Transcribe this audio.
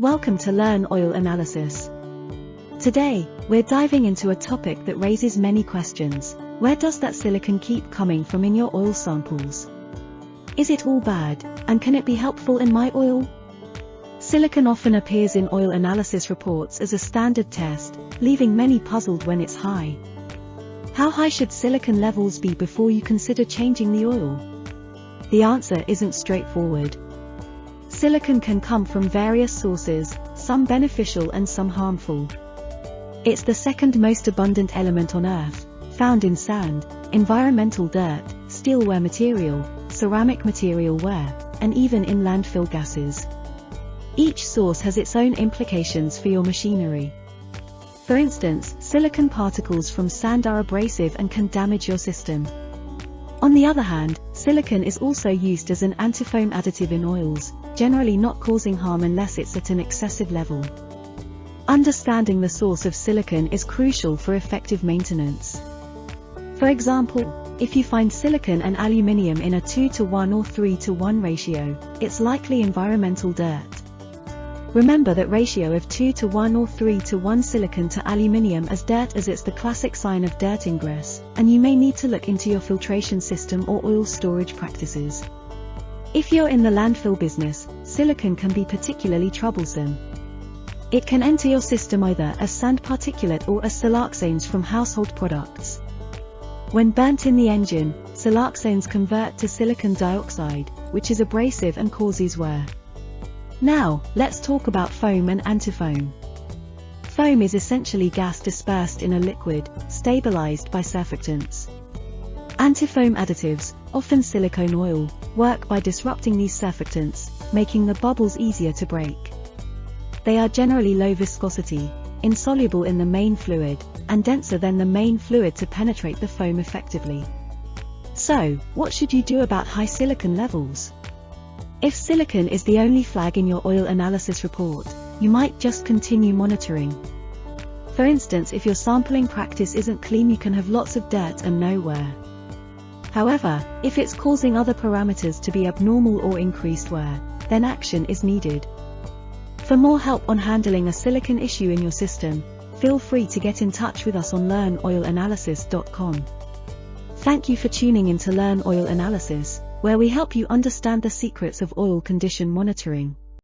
Welcome to Learn Oil Analysis. Today, we're diving into a topic that raises many questions. Where does that silicon keep coming from in your oil samples? Is it all bad, and can it be helpful in my oil? Silicon often appears in oil analysis reports as a standard test, leaving many puzzled when it's high. How high should silicon levels be before you consider changing the oil? The answer isn't straightforward. Silicon can come from various sources, some beneficial and some harmful. It's the second most abundant element on Earth, found in sand, environmental dirt, steel wear material, ceramic material wear, and even in landfill gases. Each source has its own implications for your machinery. For instance, silicon particles from sand are abrasive and can damage your system. On the other hand, silicon is also used as an antifoam additive in oils, generally not causing harm unless it's at an excessive level. Understanding the source of silicon is crucial for effective maintenance. For example, if you find silicon and aluminium in a 2:1 or 3:1 ratio, it's likely environmental dirt. Remember that ratio of 2:1 or 3:1 silicon to aluminium as dirt, as it's the classic sign of dirt ingress, and you may need to look into your filtration system or oil storage practices. If you're in the landfill business, silicon can be particularly troublesome. It can enter your system either as sand particulate or as siloxanes from household products. When burnt in the engine, siloxanes convert to silicon dioxide, which is abrasive and causes wear. Now, let's talk about foam and antifoam. Foam is essentially gas dispersed in a liquid, stabilized by surfactants. Antifoam additives, often silicone oil, work by disrupting these surfactants, making the bubbles easier to break. They are generally low viscosity, insoluble in the main fluid, and denser than the main fluid to penetrate the foam effectively. So, what should you do about high silicon levels? If silicon is the only flag in your oil analysis report, you might just continue monitoring. For instance, if your sampling practice isn't clean, you can have lots of dirt and no wear. However, if it's causing other parameters to be abnormal or increased wear, then action is needed. For more help on handling a silicon issue in your system, feel free to get in touch with us on learnoilanalysis.com. Thank you for tuning in to Learn Oil Analysis, where we help you understand the secrets of oil condition monitoring.